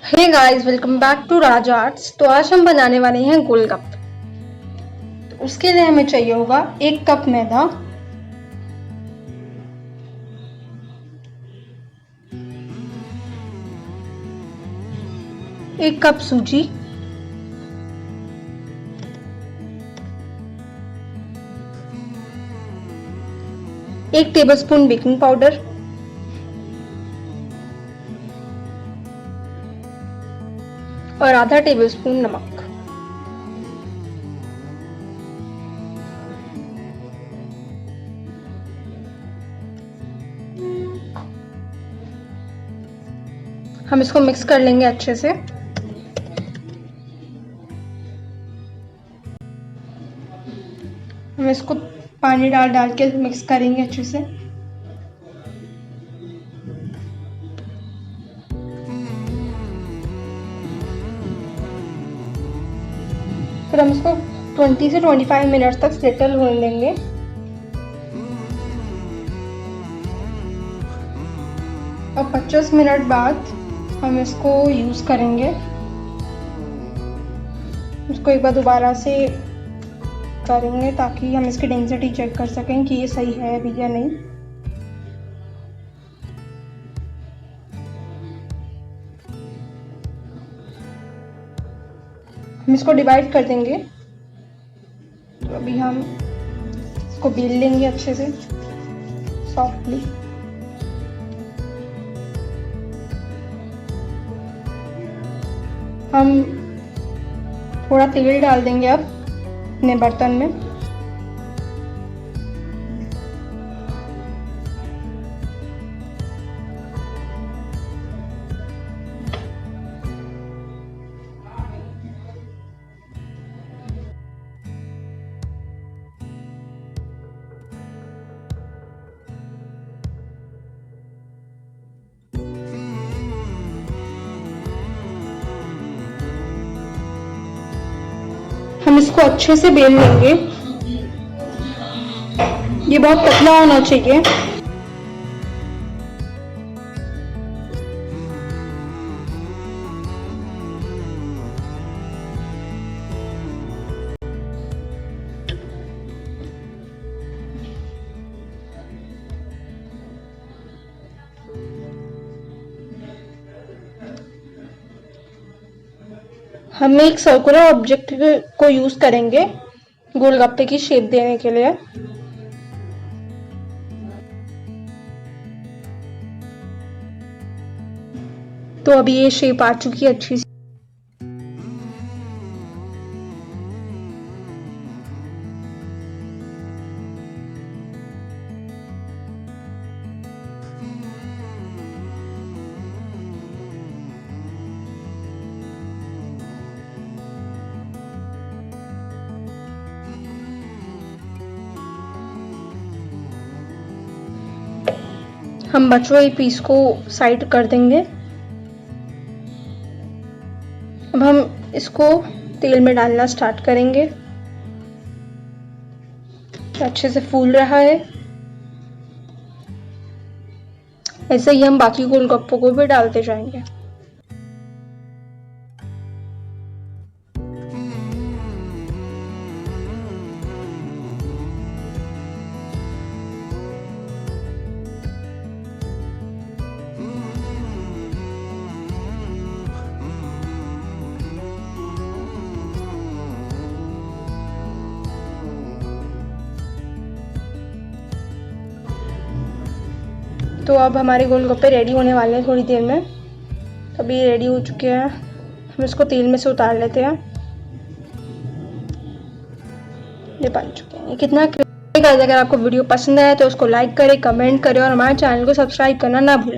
Hey guys, welcome back to Raj Arts. तो आज हम बनाने वाले हैं गोलगप्पे। तो उसके लिए हमें चाहिए होगा 1 कप मैदा, 1 कप सूजी, 1 टेबलस्पून बेकिंग पाउडर, और आधा टेबलस्पून नमक। हम इसको मिक्स कर लेंगे अच्छे से। हम इसको पानी डाल डाल के मिक्स करेंगे अच्छे से। फिर हम इसको 20 से 25 मिनट तक सेटल होने देंगे। और 25 मिनट बाद हम इसको यूज़ करेंगे। इसको एक बार दोबारा से करेंगे ताकि हम इसकी डेंसिटी चेक कर सकें कि ये सही है अभी या नहीं। हम इसको डिवाइड कर देंगे। तो अभी हम इसको बेल लेंगे अच्छे से सॉफ्टली। हम थोड़ा तेल डाल देंगे अब अपने बर्तन में। हम इसको अच्छे से बेल लेंगे। ये बहुत पतला होना चाहिए। हम एक सर्कुलर ऑब्जेक्ट को यूज करेंगे गोलगप्पे की शेप देने के लिए। तो अभी ये शेप आ चुकी है अच्छी सी। हम बचे हुए पीस को साइड कर देंगे। अब हम इसको तेल में डालना स्टार्ट करेंगे। अच्छे से फूल रहा है। ऐसे ही हम बाकी गोलगप्पों को भी डालते जाएंगे। तो अब हमारे गोलगप्पे रेडी होने वाले हैं थोड़ी देर में। तो अभी रेडी हो चुके हैं। हम इसको तेल में से उतार लेते हैं। ये बन चुके हैं। कितना क्रिस्पी। अगर आपको वीडियो पसंद आया तो उसको लाइक करें, कमेंट करें और हमारे चैनल को सब्सक्राइब करना ना भूलें।